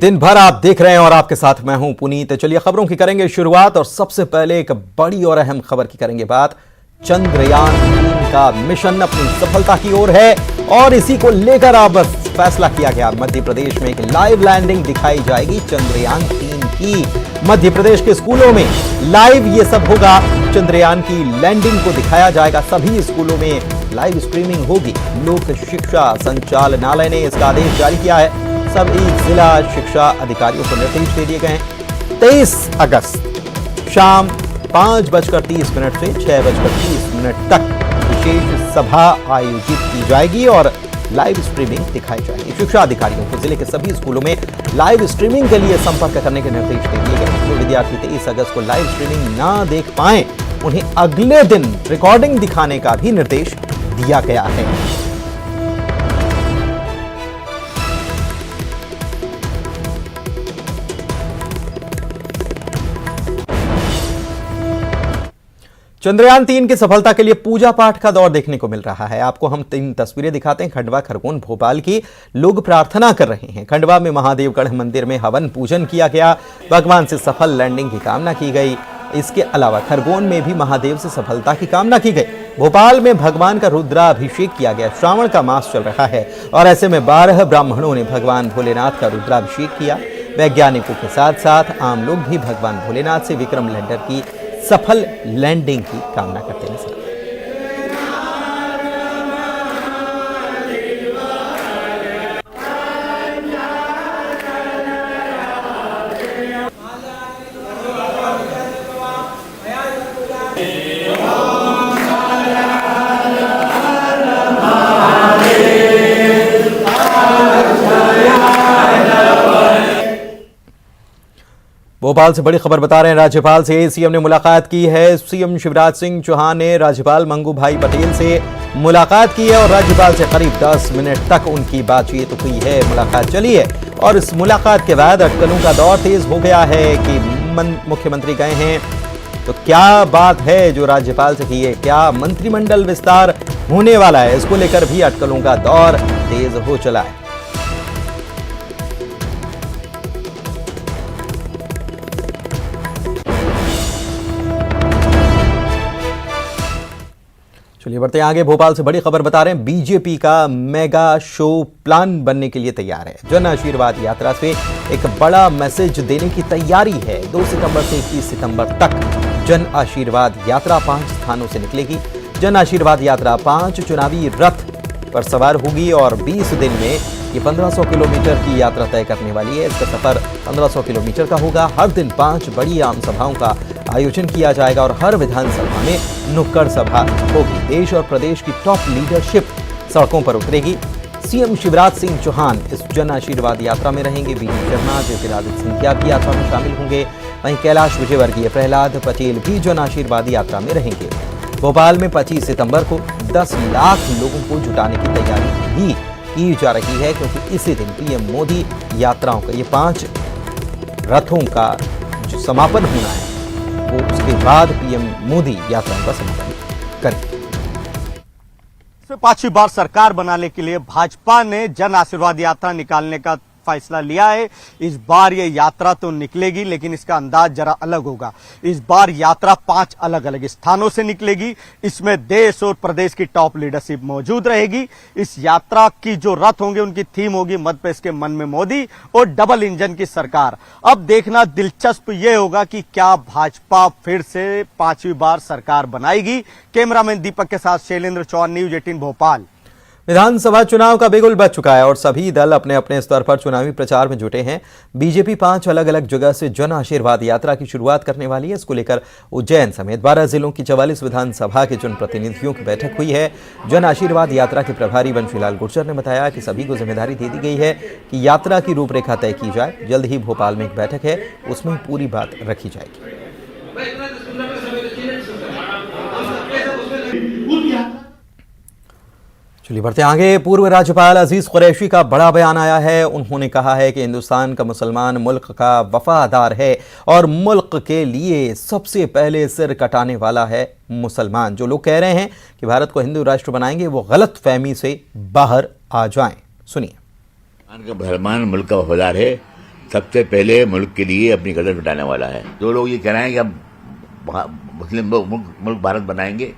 दिन भर आप देख रहे हैं और आपके साथ मैं हूं पुनीत। चलिए खबरों की करेंगे शुरुआत और सबसे पहले एक बड़ी और अहम खबर की करेंगे बात। चंद्रयान 3 का मिशन अपनी सफलता की ओर है और इसी को लेकर अब फैसला किया गया। मध्य प्रदेश में एक लाइव लैंडिंग दिखाई जाएगी चंद्रयान 3 की। मध्य प्रदेश के स्कूलों में लाइव ये सब होगा। चंद्रयान की लैंडिंग को दिखाया जाएगा। सभी स्कूलों में लाइव स्ट्रीमिंग होगी। लोक शिक्षा संचालनालय ने इसका आदेश जारी किया है। सभी जिला शिक्षा अधिकारियों को निर्देश दे दिए गए हैं। 23 अगस्त शाम 5:30 से 6:30 तक विशेष सभा आयोजित की जाएगी और लाइव स्ट्रीमिंग दिखाई जाएगी। शिक्षा अधिकारियों को जिले के सभी स्कूलों में लाइव स्ट्रीमिंग के लिए संपर्क करने के निर्देश दे दिए गए। जो विद्यार्थी 23 अगस्त को लाइव स्ट्रीमिंग ना देख पाए उन्हें अगले दिन रिकॉर्डिंग दिखाने का भी निर्देश दिया गया है। चंद्रयान 3 की सफलता के लिए पूजा पाठ का दौर देखने को मिल रहा है। आपको हम 3 तस्वीरें दिखाते हैं। खंडवा, खरगोन, भोपाल की लोग प्रार्थना कर रहे हैं। खंडवा में महादेवगढ़ मंदिर में हवन पूजन किया गया। भगवान से सफल लैंडिंग की कामना की गई। इसके अलावा खरगोन में भी महादेव से सफलता की कामना की गई। भोपाल में भगवान का रुद्राभिषेक किया गया। श्रावण का मास चल रहा है और ऐसे में 12 ब्राह्मणों ने भगवान भोलेनाथ का रुद्राभिषेक किया। वैज्ञानिकों के साथ साथ आम लोग भी भगवान भोलेनाथ से विक्रम लैंडर की सफल लैंडिंग की कामना करते नजर आए। भोपाल से बड़ी खबर बता रहे हैं। राज्यपाल से सीएम ने मुलाकात की है। सीएम शिवराज सिंह चौहान ने राज्यपाल मंगू भाई पटेल से मुलाकात की है और राज्यपाल से करीब 10 मिनट तक उनकी बातचीत हुई है। मुलाकात चली है और इस मुलाकात के बाद अटकलों का दौर तेज हो गया है कि मुख्यमंत्री गए हैं तो क्या बात है जो राज्यपाल से की है, क्या मंत्रिमंडल विस्तार होने वाला है, इसको लेकर भी अटकलों का दौर तेज हो चला है। चलिए बढ़ते हैं आगे। भोपाल से बड़ी खबर बता रहे हैं। बीजेपी का मेगा शो प्लान बनने के लिए तैयार है। जन आशीर्वाद यात्रा से एक बड़ा मैसेज देने की तैयारी है। 2 सितंबर से 21 सितंबर तक जन आशीर्वाद यात्रा 5 स्थानों से निकलेगी। जन आशीर्वाद यात्रा 5 चुनावी रथ पर सवार होगी और 20 दिन में ये 1500 किलोमीटर की यात्रा तय करने वाली है। इसका सफर 1500 किलोमीटर का होगा। हर दिन 5 बड़ी आम सभाओं का आयोजन किया जाएगा और हर विधानसभा में नुक्कड़ सभा होगी। देश और प्रदेश की टॉप लीडरशिप सड़कों पर उतरेगी। सीएम शिवराज सिंह चौहान इस जन आशीर्वाद यात्रा में रहेंगे। बीडी शर्मा, ज्योतिरादित्य सिंधिया भी यात्रा में शामिल होंगे। वहीं कैलाश विजयवर्गीय, प्रहलाद पटेल भी जन आशीर्वाद यात्रा में रहेंगे। भोपाल में 25 सितंबर को 10 लाख लोगों को जुटाने की तैयारी भी की जा रही है क्योंकि इसी दिन पीएम मोदी यात्राओं का ये 5 रथों का जो समापन होना है वो उसके बाद पीएम मोदी यात्राओं का समापन करेंगे। 5वीं बार सरकार बनाने के लिए भाजपा ने जन आशीर्वाद यात्रा निकालने का फैसला लिया है। इस बार ये यात्रा तो निकलेगी लेकिन इसका अंदाज जरा अलग होगा। इस बार यात्रा 5 अलग अलग स्थानों से निकलेगी। इसमें देश और प्रदेश की टॉप लीडरशिप मौजूद रहेगी। इस यात्रा की जो रथ होंगे उनकी थीम होगी मध्य प्रदेश के मन में मोदी और डबल इंजन की सरकार। अब देखना दिलचस्प ये होगा कि क्या भाजपा फिर से 5वीं बार सरकार बनाएगी। कैमरामैन दीपक के साथ शैलेंद्र चौहान, न्यूज 18 भोपाल। विधानसभा चुनाव का बिगुल बज चुका है और सभी दल अपने अपने स्तर पर चुनावी प्रचार में जुटे हैं। बीजेपी 5 अलग अलग जगह से जन आशीर्वाद यात्रा की शुरुआत करने वाली है। इसको लेकर उज्जैन समेत 12 जिलों की 44 विधानसभा के जनप्रतिनिधियों की बैठक हुई है। जन आशीर्वाद यात्रा के प्रभारी बंशीलाल गुर्जर ने बताया कि सभी को जिम्मेदारी दे दी गई है कि यात्रा की रूपरेखा तय की जाए। जल्द ही भोपाल में एक बैठक है, उसमें पूरी बात रखी जाएगी। चलिए बढ़ते आगे। पूर्व राज्यपाल अजीज कुरैशी का बड़ा बयान आया है। उन्होंने कहा है कि हिंदुस्तान का मुसलमान मुल्क का वफादार है और मुल्क के लिए सबसे पहले सिर कटाने वाला है मुसलमान। जो लोग कह रहे हैं कि भारत को हिंदू राष्ट्र बनाएंगे वो गलत फहमी से बाहर आ जाएं। सुनिए। मुसलमान मुल्क का वफादार है सबसे पहले मुल्क के लिए अपनी गर्दन मिटाने वाला है। जो लोग ये कह रहे हैं कि हम मुस्लिम मुल्क भारत बनाएंगे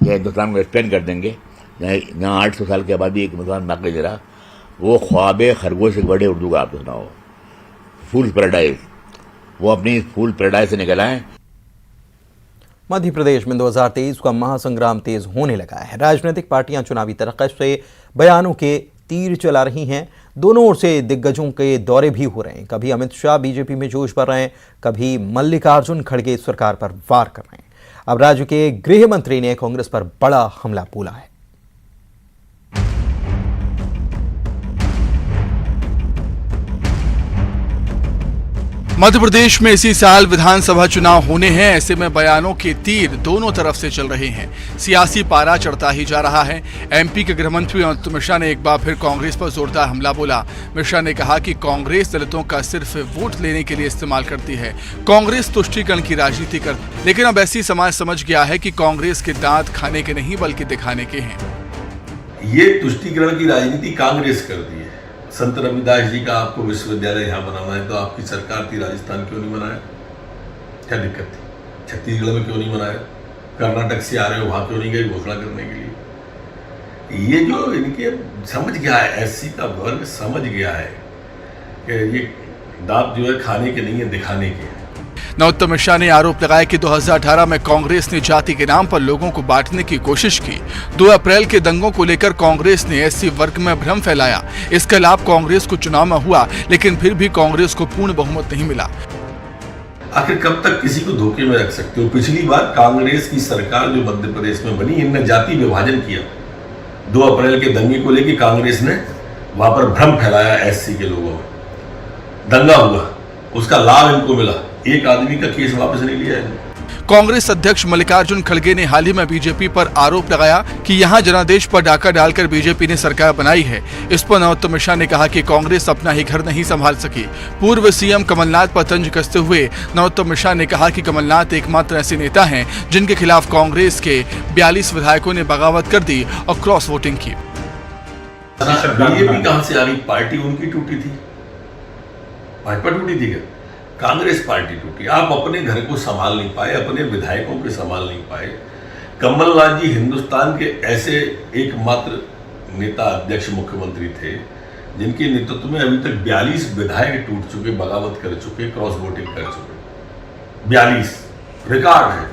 या हिंदुस्तान को एक्सपेंड कर देंगे, जहाँ 800 साल की आबादी एक मुसलमान बाकी जरा, वो ख्वाब खरगोश से बड़े उर्दू का आपको सुनाओ, फूल पैराडाइज। वो अपनी फूल पैराडाइज से निकल आए। मध्य प्रदेश में 2023 का महासंग्राम तेज होने लगा है। राजनीतिक पार्टियां चुनावी तरक्की से बयानों के तीर चला रही हैं। दोनों ओर से दिग्गजों के दौरे भी हो रहे हैं। कभी अमित शाह बीजेपी में जोश भर रहे हैं, कभी मल्लिकार्जुन खड़गे सरकार पर वार कर रहे हैं। अब राज्य के गृह मंत्री ने कांग्रेस पर बड़ा हमला बोला है। मध्य प्रदेश में इसी साल विधानसभा चुनाव होने हैं। ऐसे में बयानों के तीर दोनों तरफ से चल रहे हैं। सियासी पारा चढ़ता ही जा रहा है। एमपी के गृह मंत्री अमित मिश्रा ने एक बार फिर कांग्रेस पर जोरदार हमला बोला। मिश्रा ने कहा कि कांग्रेस दलितों का सिर्फ वोट लेने के लिए इस्तेमाल करती है। कांग्रेस तुष्टीकरण की राजनीति करती, लेकिन अब ऐसी समाज समझ गया है कि कांग्रेस के दांत खाने के नहीं बल्कि दिखाने के हैं। ये तुष्टीकरण की राजनीति कांग्रेस करती है। संत रविदास जी का आपको विश्वविद्यालय यहाँ बनाना है तो आपकी सरकार थी, राजस्थान क्यों नहीं बनाया? क्या दिक्कत थी? छत्तीसगढ़ में क्यों नहीं बनाया? कर्नाटक से आ रहे हो, वहाँ क्यों नहीं गए घोषणा करने के लिए? ये जो इनके समझ गया है, एससी का वर्ग समझ गया है कि ये दांत जो है खाने के नहीं है, दिखाने के हैं। नरोत्तम मिश्रा ने आरोप लगाया कि 2018 में कांग्रेस ने जाति के नाम पर लोगों को बांटने की कोशिश की। 2 अप्रैल के दंगों को लेकर कांग्रेस ने एससी वर्ग में भ्रम फैलाया। इसका लाभ कांग्रेस को चुनाव में हुआ, लेकिन फिर भी कांग्रेस को पूर्ण बहुमत नहीं मिला। आखिर कब तक किसी को धोखे में रख सकते हो? पिछली बार कांग्रेस की सरकार जो मध्य प्रदेश में बनी, इनने जाति विभाजन किया। 2 अप्रैल के दंगे को लेकर कांग्रेस ने वहां पर भ्रम फैलाया एससी के लोगों में, दंगा हुआ, उसका लाभ इनको मिला। एक आदमी का केस वापस नहीं लिया है। कांग्रेस अध्यक्ष मल्लिकार्जुन खड़गे ने हाल ही में बीजेपी पर आरोप लगाया कि यहां जनादेश पर डाका डालकर बीजेपी ने सरकार बनाई है। इस पर नरोत्तम मिश्रा ने कहा कि कांग्रेस अपना ही घर नहीं संभाल सकी। पूर्व सीएम कमलनाथ पर तंज कसते हुए नरोत्तम मिश्रा ने कहा कि कमलनाथ एकमात्र ऐसे नेता हैं जिनके खिलाफ कांग्रेस के 42 विधायकों ने बगावत कर दी और क्रॉस वोटिंग की। बीजेपी कहां से आ गई? पार्टी उनकी टूटी थी, भाजपा टूटी थी क्या? कांग्रेस पार्टी टूटी। आप अपने घर को संभाल नहीं पाए, अपने विधायकों को संभाल नहीं पाए। कमलनाथ जी हिंदुस्तान के ऐसे एकमात्र नेता, अध्यक्ष, मुख्यमंत्री थे जिनके नेतृत्व में अभी तक 42 विधायक टूट चुके, बगावत कर चुके, क्रॉस वोटिंग कर चुके। 42 रिकॉर्ड है।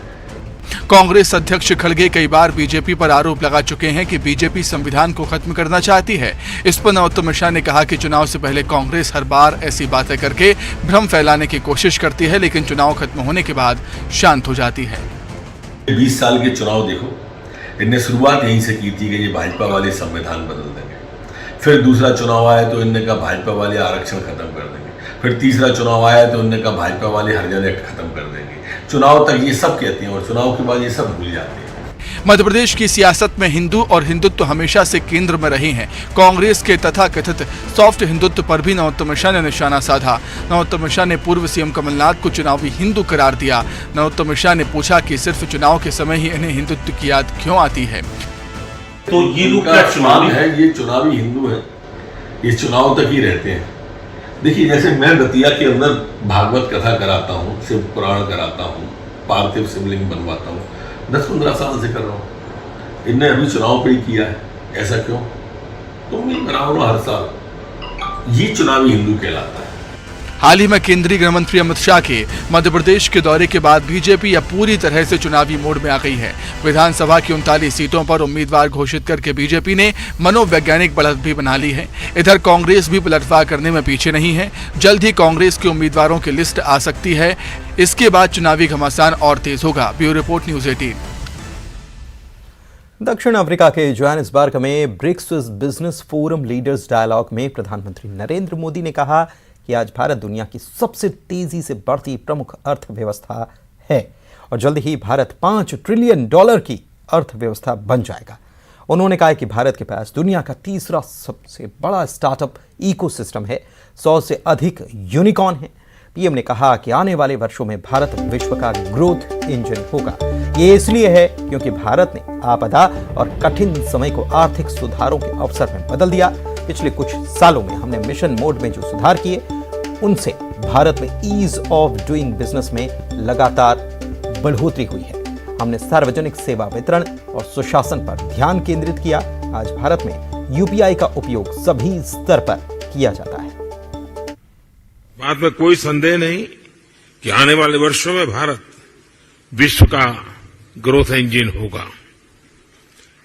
कांग्रेस अध्यक्ष खड़गे कई बार बीजेपी पर आरोप लगा चुके हैं कि बीजेपी संविधान को खत्म करना चाहती है। इस पर नरोत्तम मिश्रा ने कहा कि चुनाव से पहले कांग्रेस हर बार ऐसी बातें करके भ्रम फैलाने की कोशिश करती है, लेकिन चुनाव खत्म होने के बाद शांत हो जाती है। 20 साल के चुनाव देखो, इनने शुरुआत यहीं से की थी कि ये भाजपा वाले संविधान बदल देंगे। फिर दूसरा चुनाव आया तो इनने कहा भाजपा वाले आरक्षण खत्म कर देंगे। फिर तीसरा चुनाव आया तो इनने कहा भाजपा वाले हरिजन एक्ट खत्म कर देंगे। चुनाव तक ये सब कहती हैं और चुनाव के बाद ये सब भूल जाते हैं। मध्य प्रदेश की सियासत में हिंदू और हिंदुत्व हमेशा से केंद्र में रहे हैं। कांग्रेस के तथाकथित सॉफ्ट हिंदुत्व पर भी नरोत्तम मिश्रा ने निशाना साधा। नरोत्तम मिश्रा ने पूर्व सीएम कमलनाथ को चुनावी हिंदू करार दिया। नरोत्तम मिश्रा ने पूछा कि सिर्फ चुनाव के समय ही इन्हें हिंदुत्व की याद क्यों आती है। तो ये लोग क्या चुनावी है? ये चुनावी हिंदू है, ये चुनाव तक ही रहते हैं। देखिए, जैसे मैं दतिया के अंदर भागवत कथा कराता हूँ, शिव पुराण कराता हूँ, पार्थिव शिवलिंग बनवाता हूँ, 10-15 साल से कर रहा हूँ। इनने अभी चुनाव पे ही किया है, ऐसा क्यों? तुम भी कराओ ना हर साल। ये चुनावी हिंदू कहलाता है। हाल ही में केंद्रीय गृह मंत्री अमित शाह के मध्य प्रदेश के दौरे के बाद बीजेपी अब पूरी तरह से चुनावी मोड में आ गई है। विधानसभा की 39 सीटों पर उम्मीदवार घोषित करके बीजेपी ने मनोवैज्ञानिक बढ़त भी बना ली है। इधर कांग्रेस भी पलटवार करने में पीछे नहीं है। जल्द ही कांग्रेस के उम्मीदवारों की लिस्ट आ सकती है। इसके बाद चुनावी घमासान और तेज होगा। Bureau report, news 18। दक्षिण अफ्रीका के जोहानिसबर्ग में BRICS business forum leaders dialogue में प्रधानमंत्री नरेंद्र मोदी ने कहा कि आज भारत दुनिया की सबसे तेजी से बढ़ती प्रमुख अर्थव्यवस्था है और जल्द ही भारत $5 ट्रिलियन की अर्थव्यवस्था बन जाएगा। उन्होंने कहा कि भारत के पास दुनिया का तीसरा सबसे बड़ा स्टार्टअप इकोसिस्टम है, 100 से अधिक यूनिकॉर्न हैं। पीएम ने कहा कि आने वाले वर्षों में भारत विश्व का ग्रोथ इंजन होगा। ये इसलिए है क्योंकि भारत ने आपदा और कठिन समय को आर्थिक सुधारों के अवसर में बदल दिया। पिछले कुछ सालों में हमने मिशन मोड में जो सुधार किए उनसे भारत में ईज ऑफ डूइंग बिजनेस में लगातार बढ़ोतरी हुई है। हमने सार्वजनिक सेवा वितरण और सुशासन पर ध्यान केंद्रित किया। आज भारत में यूपीआई का उपयोग सभी स्तर पर किया जाता है। बात में कोई संदेह नहीं कि आने वाले वर्षों में भारत विश्व का ग्रोथ इंजन होगा।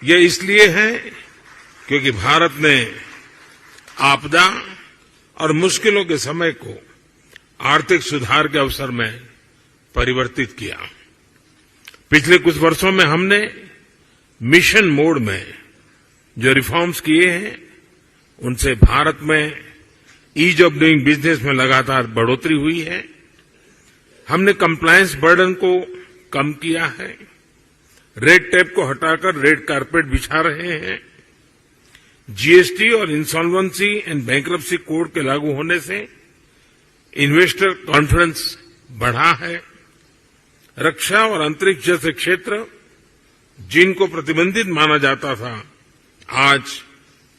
ये इसलिए है क्योंकि भारत ने आपदा और मुश्किलों के समय को आर्थिक सुधार के अवसर में परिवर्तित किया। पिछले कुछ वर्षों में हमने मिशन मोड में जो रिफॉर्म्स किए हैं उनसे भारत में ईज ऑफ डूइंग बिजनेस में लगातार बढ़ोतरी हुई है। हमने कंप्लायंस बर्डन को कम किया है, रेड टेप को हटाकर रेड कारपेट बिछा रहे हैं। जीएसटी और इंसॉल्वेंसी एंड बैंक्रप्सी कोड के लागू होने से इन्वेस्टर कॉन्फिडेंस बढ़ा है। रक्षा और अंतरिक्ष जैसे क्षेत्र जिनको प्रतिबंधित माना जाता था, आज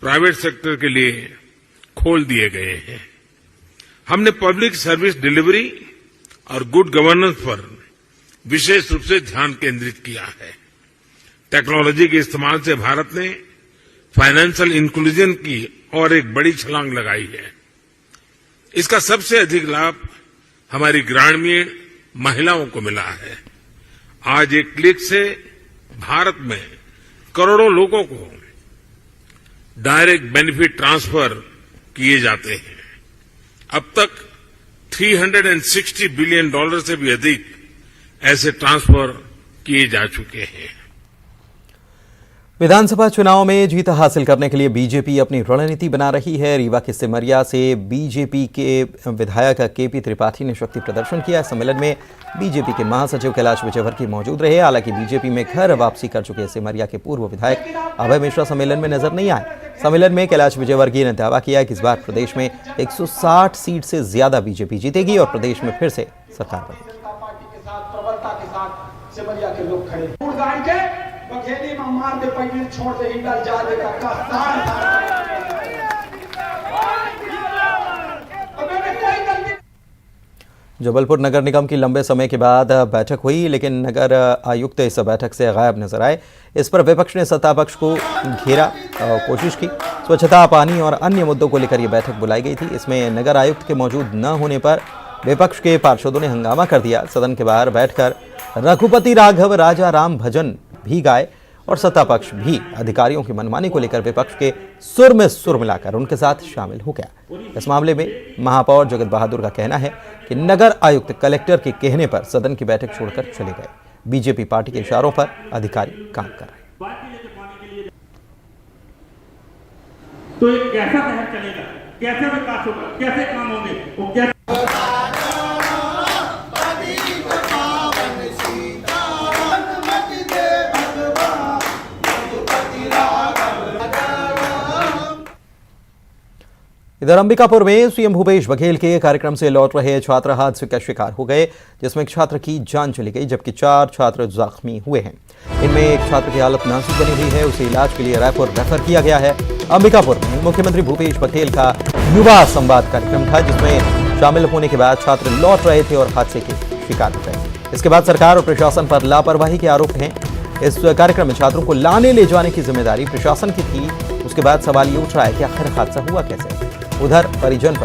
प्राइवेट सेक्टर के लिए खोल दिए गए हैं। हमने पब्लिक सर्विस डिलीवरी और गुड गवर्नेंस पर विशेष रूप से ध्यान केंद्रित किया है। टेक्नोलॉजी के इस्तेमाल से भारत ने फाइनेंशियल इंक्लूजन की और एक बड़ी छलांग लगाई है। इसका सबसे अधिक लाभ हमारी ग्रामीण महिलाओं को मिला है। आज एक क्लिक से भारत में करोड़ों लोगों को डायरेक्ट बेनिफिट ट्रांसफर किए जाते हैं। अब तक $360 बिलियन से भी अधिक ऐसे ट्रांसफर किए जा चुके हैं। विधानसभा चुनाव में जीत हासिल करने के लिए बीजेपी अपनी रणनीति बना रही है। रीवा के सिमरिया से बीजेपी के विधायक केपी त्रिपाठी ने शक्ति प्रदर्शन किया। सम्मेलन में बीजेपी के महासचिव कैलाश विजयवर्गीय मौजूद रहे। हालांकि बीजेपी में घर वापसी कर चुके सिमरिया के पूर्व विधायक अभय मिश्रा सम्मेलन में नजर नहीं आए। सम्मेलन में कैलाश विजयवर्गीय ने दावा किया कि इस बार प्रदेश में 160 सीट से ज्यादा बीजेपी जीतेगी और प्रदेश में फिर से सरकार बनेगी। सिमरिया के लोग खड़े बघेली में मार दे पहले छोड़ दे हिंगल जा दे का जबलपुर नगर निगम की लंबे समय के बाद बैठक हुई, लेकिन नगर आयुक्त इस बैठक से गायब नजर आए। इस पर विपक्ष ने सत्तापक्ष को घेरा कोशिश की। स्वच्छता, पानी और अन्य मुद्दों को लेकर यह बैठक बुलाई गई थी। इसमें नगर आयुक्त के मौजूद न होने पर विपक्ष के पार्षदों ने हंगामा कर दिया। सदन के बाहर बैठकर रघुपति राघव राजा राम भजन भी गाए और सत्तापक्ष भी अधिकारियों की मनमानी को लेकर विपक्ष के सुर में सुर मिलाकर उनके साथ शामिल हो गया। इस मामले में महापौर जगत बहादुर का कहना है कि नगर आयुक्त कलेक्टर के कहने पर सदन की बैठक छोड़कर चले गए। बीजेपी पार्टी के इशारों पर अधिकारी काम कर रहे हैं। तो एक कैसा शहर चलेगा, कैसे विकास होगा, कैसे काम होंगे, इधर अंबिकापुर में सीएम भूपेश बघेल के कार्यक्रम से लौट रहे छात्र हादसे का शिकार हो गए, जिसमें एक छात्र की जान चली गई जबकि 4 छात्र जख्मी हुए हैं। इनमें एक छात्र की हालत नाजुक बनी हुई है, उसे इलाज के लिए रायपुर रेफर किया गया है। अंबिकापुर में मुख्यमंत्री भूपेश बघेल का युवा संवाद कार्यक्रम था, जिसमें शामिल होने के बाद छात्र लौट रहे थे और हादसे के शिकार हो गए। इसके बाद सरकार और प्रशासन पर लापरवाही के आरोप हैं। इस कार्यक्रम में छात्रों को लाने ले जाने की जिम्मेदारी प्रशासन की थी। उसके बाद सवाल ये उठ रहा है कि आखिर हादसा हुआ कैसे। उधर परिजन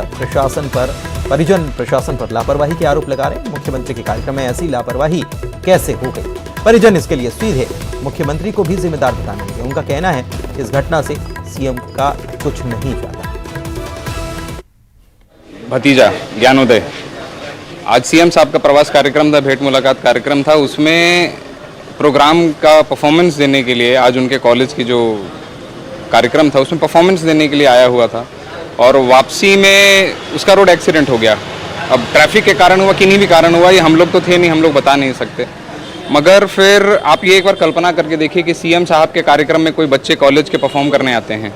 प्रशासन पर लापरवाही के आरोप लगा रहे। मुख्यमंत्री के कार्यक्रम में ऐसी लापरवाही कैसे हो गई। परिजन इसके लिए सीधे मुख्यमंत्री को भी जिम्मेदार बताने लगे। उनका कहना है कि इस घटना से सीएम का कुछ नहीं जाता। भतीजा ज्ञानोदय, आज सीएम साहब का प्रवास कार्यक्रम था, भेंट मुलाकात कार्यक्रम था। उसमें प्रोग्राम का परफॉर्मेंस देने के लिए आज उनके कॉलेज की जो कार्यक्रम था उसमें परफॉर्मेंस देने के लिए आया हुआ था और वापसी में उसका रोड एक्सीडेंट हो गया। अब ट्रैफिक के कारण हुआ, किन्हीं भी कारण हुआ, ये हम लोग तो थे नहीं, हम लोग बता नहीं सकते। मगर फिर आप ये एक बार कल्पना करके देखिए कि सीएम साहब के कार्यक्रम में कोई बच्चे कॉलेज के परफॉर्म करने आते हैं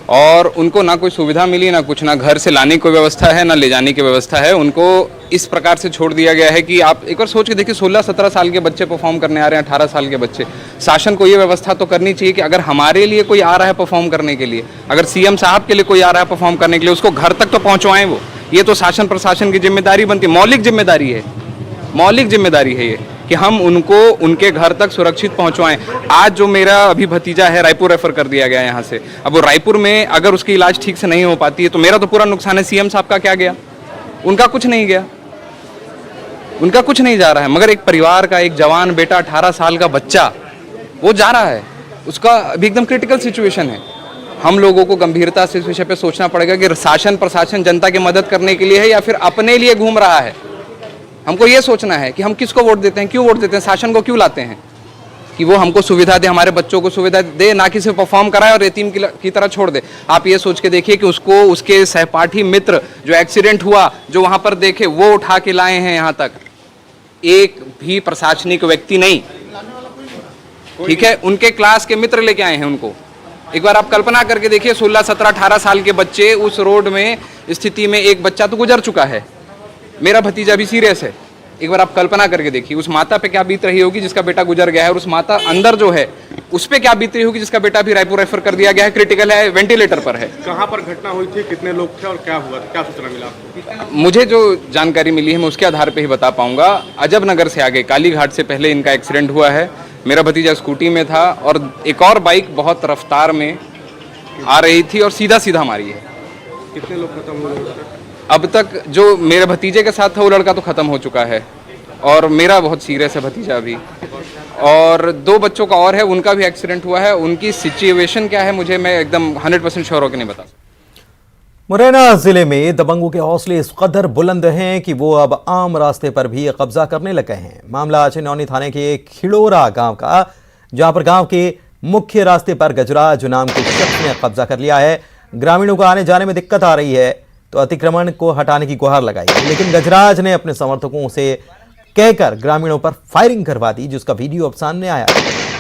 और उनको ना कोई सुविधा मिली, ना कुछ, ना घर से लाने की कोई व्यवस्था है, ना ले जाने की व्यवस्था है। उनको इस प्रकार से छोड़ दिया गया है कि आप एक बार सोच के देखिए, 16-17 साल के बच्चे परफॉर्म करने आ रहे हैं, 18 साल के बच्चे। शासन को ये व्यवस्था तो करनी चाहिए कि अगर हमारे लिए कोई आ रहा है परफॉर्म करने के लिए, अगर सीएम साहब के लिए कोई आ रहा है परफॉर्म करने के लिए, उसको घर तक तो पहुँचवाएं वो। ये तो शासन प्रशासन की जिम्मेदारी बनती है, मौलिक जिम्मेदारी है, मौलिक जिम्मेदारी है ये कि हम उनको उनके घर तक सुरक्षित पहुंचवाएं। आज जो मेरा अभी भतीजा है रायपुर रेफर कर दिया गया यहाँ से, अब वो रायपुर में अगर उसकी इलाज ठीक से नहीं हो पाती है तो मेरा तो पूरा नुकसान है। सीएम साहब का क्या गया? उनका कुछ नहीं गया, उनका कुछ नहीं जा रहा है, मगर एक परिवार का एक जवान बेटा 18 साल का बच्चा वो जा रहा है, उसका अभी एकदम क्रिटिकल सिचुएशन है। हम लोगों को गंभीरता से इस विषय पे सोचना पड़ेगा कि शासन प्रशासन जनता की मदद करने के लिए है या फिर अपने लिए घूम रहा है। हमको ये सोचना है कि हम किसको वोट देते हैं, क्यों वोट देते हैं, शासन को क्यों लाते हैं कि वो हमको सुविधा दे, हमारे बच्चों को सुविधा दे, ना कि सिर्फ परफॉर्म कराए और यतीम की तरह छोड़ दे। आप ये सोच के देखिए कि उसको उसके सहपाठी मित्र जो एक्सीडेंट हुआ, जो वहां पर देखे, वो उठा के लाए हैं यहाँ तक, एक भी प्रशासनिक व्यक्ति नहीं, ठीक है, उनके क्लास के मित्र लेके आए हैं उनको। एक बार आप कल्पना करके देखिए, 16, 17, 18 साल के बच्चे उस रोड में स्थिति में, एक बच्चा तो गुजर चुका है, मेरा भतीजा भी सीरियस है। एक बार आप कल्पना करके देखिए उस माता पे क्या बीत रही होगी जिसका बेटा गुजर गया है, और उस माता अंदर जो है उस पे क्या बीत रही होगी जिसका बेटा भी रायपुर रेफर कर दिया गया है, क्रिटिकल है, वेंटिलेटर पर है। कहाँ पर घटना हुई थी, कितने लोग थे और क्या हुआ, क्या सूचना मिला आपको? मुझे जो जानकारी मिली है मैं उसके आधार पे ही बता पाऊंगा। अजब नगर से आगे काली घाट से पहले इनका एक्सीडेंट हुआ है। मेरा भतीजा स्कूटी में था और एक और बाइक बहुत रफ्तार में आ रही थी और सीधा सीधा मारी है। कितने लोग खत्म हुए? अब तक जो मेरे भतीजे के साथ था वो लड़का तो खत्म हो चुका है और मेरा बहुत सीरियस है भतीजा भी, और 2 बच्चों का और है, उनका भी एक्सीडेंट हुआ है। उनकी सिचुएशन क्या है मुझे, मैं एकदम 100% श्योर होकर नहीं बता सकता। मुरैना जिले में दबंगों के हौसले इस कदर बुलंद हैं कि वो अब आम रास्ते पर भी कब्जा करने लगे हैं। मामला चिन्नौनी थाने के खिड़ोरा गांव का, जहां पर गांव के मुख्य रास्ते पर गजराज नाम के शख्स ने कब्जा कर लिया है। ग्रामीणों को आने जाने में दिक्कत आ रही है तो अतिक्रमण को हटाने की गुहार लगाई, लेकिन गजराज ने अपने समर्थकों से कहकर ग्रामीणों पर फायरिंग करवा दी, जिसका वीडियो अब सामने आया।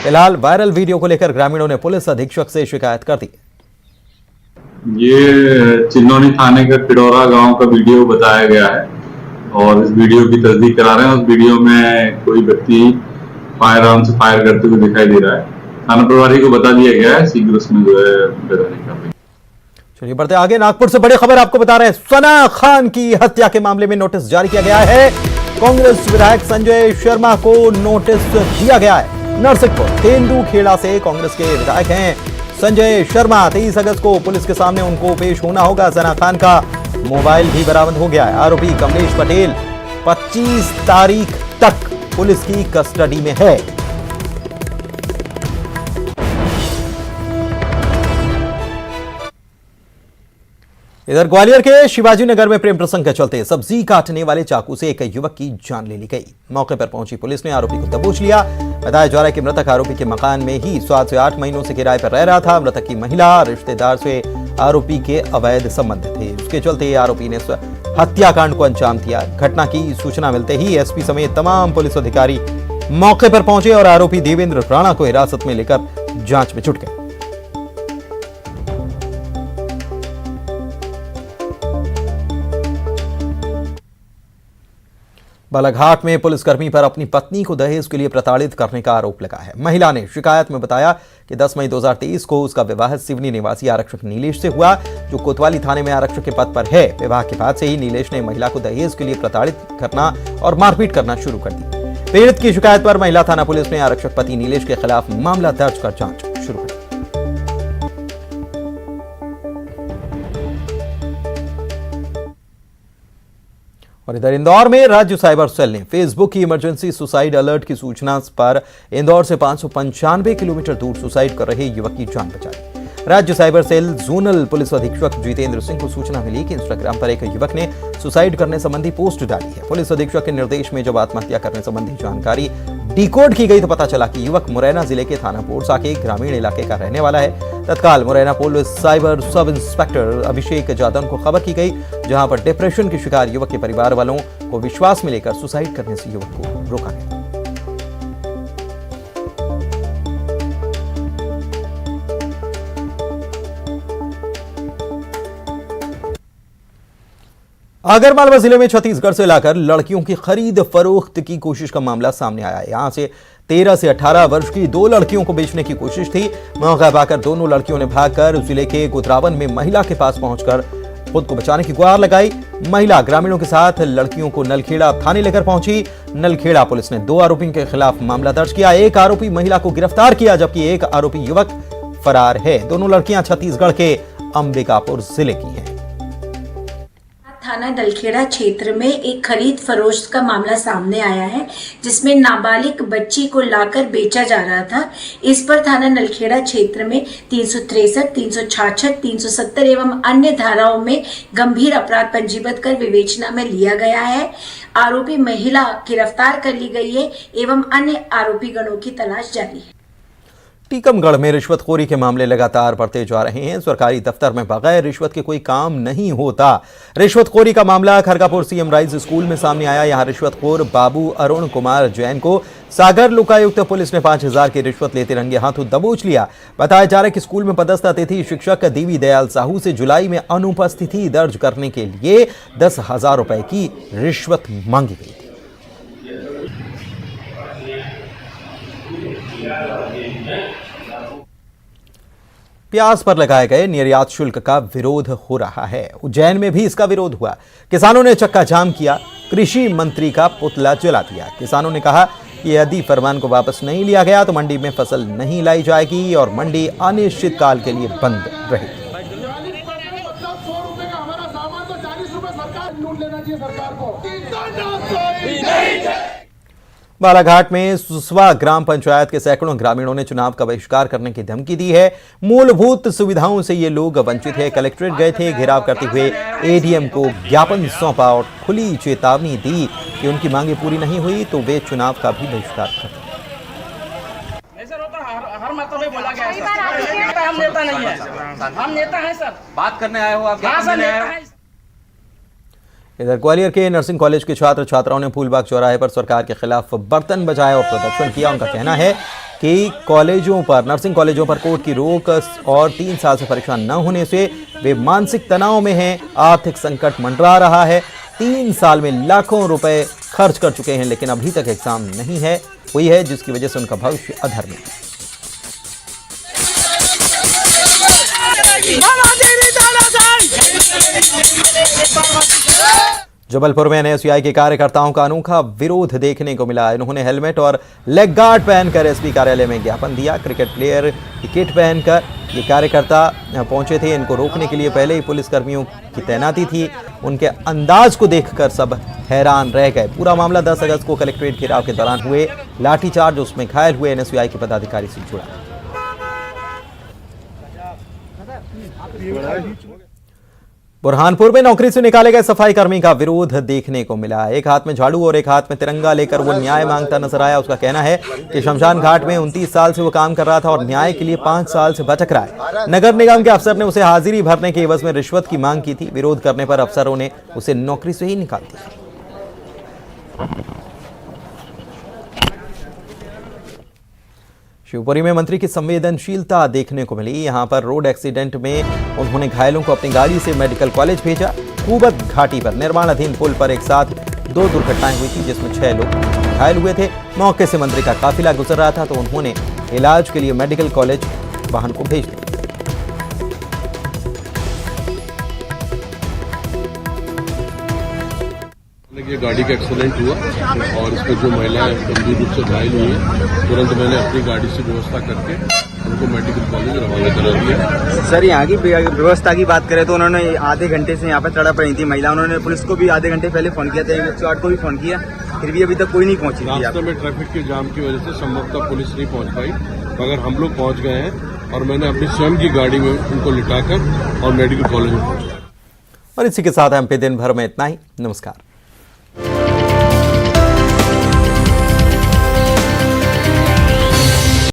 फिलहाल वायरल वीडियो को लेकर ग्रामीणों ने पुलिस अधीक्षक से शिकायत कर दी। ये चिन्नौनी थाने का खिड़ौरा गांव का वीडियो बताया गया है और इस वीडियो की तस्दीक करा रहे हैं। उस वीडियो में कोई व्यक्ति फायर आर्म से फायर करते हुए दिखाई दे रहा है। थाना प्रभारी को बता दिया गया है, शीघ्र उसमें जो है कार्रवाई कर रही है। चलिए बढ़ते आगे। नागपुर से बड़ी खबर आपको बता रहे हैं। सना खान की हत्या के मामले में नोटिस जारी किया गया है। कांग्रेस विधायक संजय शर्मा को नोटिस दिया गया है। नरसिंहपुर तेंदुखेड़ा से कांग्रेस के विधायक हैं संजय शर्मा। 23 अगस्त को पुलिस के सामने उनको पेश होना होगा। सना खान का मोबाइल भी बरामद हो गया है। आरोपी कमलेश पटेल 25 तारीख तक पुलिस की कस्टडी में है। इधर ग्वालियर के शिवाजी नगर में प्रेम प्रसंग के चलते सब्जी काटने वाले चाकू से एक युवक की जान ले ली गई। मौके पर पहुंची पुलिस ने आरोपी को दबोच लिया। बताया जा रहा है कि मृतक आरोपी के मकान में ही 7 से 8 महीनों से किराए पर रह रहा था। मृतक की महिला रिश्तेदार से आरोपी के अवैध संबंध थे। उसके चलते आरोपी ने हत्याकांड को अंजाम दिया। घटना की सूचना मिलते ही एसपी समेत तमाम पुलिस अधिकारी मौके पर पहुंचे और आरोपी देवेंद्र राणा को हिरासत में लेकर जांच में जुट गए। बालाघाट में पुलिसकर्मी पर अपनी पत्नी को दहेज के लिए प्रताड़ित करने का आरोप लगा है। महिला ने शिकायत में बताया कि 10 मई 2023 को उसका विवाह सिवनी निवासी आरक्षक नीलेश से हुआ, जो कोतवाली थाने में आरक्षक के पद पर है। विवाह के बाद से ही नीलेश ने महिला को दहेज के लिए प्रताड़ित करना और मारपीट करना शुरू कर दी। पीड़ित की शिकायत पर महिला थाना पुलिस ने आरक्षक पति नीलेश के खिलाफ मामला दर्ज कर जांच शुरू कर दी। और इधर इंदौर में राज्य साइबर सेल ने फेसबुक की इमरजेंसी सुसाइड अलर्ट की सूचना पर इंदौर से 595 किलोमीटर दूर सुसाइड कर रहे युवक की जान बचाई। राज्य साइबर सेल जोनल पुलिस अधीक्षक जितेंद्र सिंह को सूचना मिली कि इंस्टाग्राम पर एक युवक ने सुसाइड करने संबंधी पोस्ट डाली है। पुलिस अधीक्षक के निर्देश में जब आत्महत्या करने संबंधी जानकारी डिकोड की गई तो पता चला कि युवक मुरैना जिले के थाना पोरसा के ग्रामीण इलाके का रहने वाला है। तत्काल Morena police cyber sub inspector Abhishek Jadav को खबर की गई, जहां पर डिप्रेशन के शिकार युवक के परिवार वालों को विश्वास में लेकर सुसाइड करने से युवक को रोका गया। आगरमालवा जिले में छत्तीसगढ़ से लाकर लड़कियों की खरीद फरोख्त की कोशिश का मामला सामने आया है। यहां से 13 से 18 वर्ष की 2 लड़कियों को बेचने की कोशिश थी। मौका पाकर दोनों लड़कियों ने भागकर जिले के गुजरावन में महिला के पास पहुंचकर खुद को बचाने की गुहार लगाई। महिला ग्रामीणों के साथ लड़कियों को नलखेड़ा थाने लेकर पहुंची। नलखेड़ा पुलिस ने 2 आरोपियों के खिलाफ मामला दर्ज किया। एक आरोपी महिला को गिरफ्तार किया, जबकि एक आरोपी युवक फरार है। दोनों लड़कियां छत्तीसगढ़ के अंबिकापुर जिले की हैं। थाना नलखेड़ा क्षेत्र में एक खरीद फरोख्त का मामला सामने आया है, जिसमें नाबालिग बच्ची को लाकर बेचा जा रहा था। इस पर थाना नलखेड़ा क्षेत्र में 363, 366, 370 एवं अन्य धाराओं में गंभीर अपराध पंजीबद्ध कर विवेचना में लिया गया है। आरोपी महिला गिरफ्तार कर ली गई है एवं अन्य आरोपी गणों की तलाश जारी है। टीकमगढ़ में रिश्वतखोरी के मामले लगातार बढ़ते जा रहे हैं। सरकारी दफ्तर में बगैर रिश्वत के कोई काम नहीं होता। रिश्वतखोरी का मामला खरगापुर सीएम राइज स्कूल में सामने आया। यहां रिश्वतखोर बाबू अरुण कुमार जैन को सागर लोकायुक्त पुलिस ने 5000 की रिश्वत लेते रंगे हाथों दबोच लिया। बताया जा रहा है कि स्कूल में पदस्थ अतिथि शिक्षक देवी दयाल साहू से जुलाई में अनुपस्थिति दर्ज करने के लिए 10,000 रुपए की रिश्वत मांगी गई थी। प्याज पर लगाए गए निर्यात शुल्क का विरोध हो रहा है। उज्जैन में भी इसका विरोध हुआ। किसानों ने चक्का जाम किया, कृषि मंत्री का पुतला जला दिया। किसानों ने कहा कि यदि फरमान को वापस नहीं लिया गया तो मंडी में फसल नहीं लाई जाएगी और मंडी अनिश्चित काल के लिए बंद रहेगी। बालाघाट में सुसवा ग्राम पंचायत के सैकड़ों ग्रामीणों ने चुनाव का बहिष्कार करने की धमकी दी है। मूलभूत सुविधाओं से ये लोग वंचित है। कलेक्ट्रेट गए थे, घेराव करते हुए एडीएम को ज्ञापन सौंपा और खुली चेतावनी दी कि उनकी मांगे पूरी नहीं हुई तो वे चुनाव का भी बहिष्कार करें। हम नेता नहीं है, हम नेता हैं सर। बात करने आए हो आप? इधर ग्वालियर के नर्सिंग कॉलेज के छात्र छात्राओं ने फूलबाग चौराहे पर सरकार के खिलाफ बर्तन बजाए और प्रदर्शन किया। उनका कहना है कि नर्सिंग कॉलेजों पर कोर्ट की रोक और 3 साल से परीक्षा न होने से वे मानसिक तनाव में हैं। आर्थिक संकट मंडरा रहा है। 3 साल में लाखों रुपए खर्च कर चुके हैं, लेकिन अभी तक एग्जाम नहीं हुई है, जिसकी वजह से उनका भविष्य अधर में है। जबलपुर में एनएसयूआई के कार्यकर्ताओं का अनोखा विरोध देखने को मिला। इन्होंने हेलमेट और लेग गार्ड पहनकर एसपी कार्यालय में ज्ञापन दिया। क्रिकेट प्लेयर की किट पहनकर ये कार्यकर्ता पहुंचे थे। इनको रोकने के लिए पहले ही पुलिसकर्मियों की तैनाती थी। उनके अंदाज को देखकर सब हैरान रह गए। पूरा मामला 10 अगस्त को कलेक्ट्रेट घेराव के दौरान हुए लाठीचार्ज, उसमें घायल हुए एनएसयूआई के पदाधिकारी से जुड़ा। बुरहानपुर में नौकरी से निकाले गए सफाई कर्मी का विरोध देखने को मिला। एक हाथ में झाड़ू और एक हाथ में तिरंगा लेकर वो न्याय मांगता नजर आया। उसका कहना है कि शमशान घाट में 29 साल से वो काम कर रहा था और न्याय के लिए 5 साल से भटक रहा है। नगर निगम के अफसर ने उसे हाजिरी भरने के एवज में रिश्वत की मांग की थी। विरोध करने पर अफसरों ने उसे नौकरी से ही निकाल दिया। शिवपुरी में मंत्री की संवेदनशीलता देखने को मिली। यहां पर रोड एक्सीडेंट में उन्होंने घायलों को अपनी गाड़ी से मेडिकल कॉलेज भेजा। खूबत घाटी पर निर्माणाधीन पुल पर एक साथ 2 दुर्घटनाएं हुई थी, जिसमें 6 लोग घायल हुए थे। मौके से मंत्री का काफिला गुजर रहा था तो उन्होंने इलाज के लिए मेडिकल कॉलेज वाहन को भेज दिया। ये गाड़ी का एक्सीडेंट हुआ और इसमें जो महिलाएं गंभीर रूप से घायल हुई है, तुरंत मैंने अपनी गाड़ी से व्यवस्था करके उनको मेडिकल कॉलेज रवाना करा दिया। सर, यहाँ की व्यवस्था की बात करें तो उन्होंने आधे घंटे से यहाँ पर तड़प रही थी महिला। उन्होंने पुलिस को भी आधे घंटे पहले फोन किया था, 108 को भी फोन किया, फिर भी अभी तक कोई नहीं पहुंची। रास्ते में ट्रैफिक के जाम की वजह से संभवतः पुलिस नहीं पहुंच पाई, मगर हम लोग पहुंच गए हैं और मैंने अपनी स्वयं की गाड़ी में उनको लिटाकर और मेडिकल कॉलेज में पहुंचाया। और इसी के साथ एमपी दिन भर में इतना ही। नमस्कार।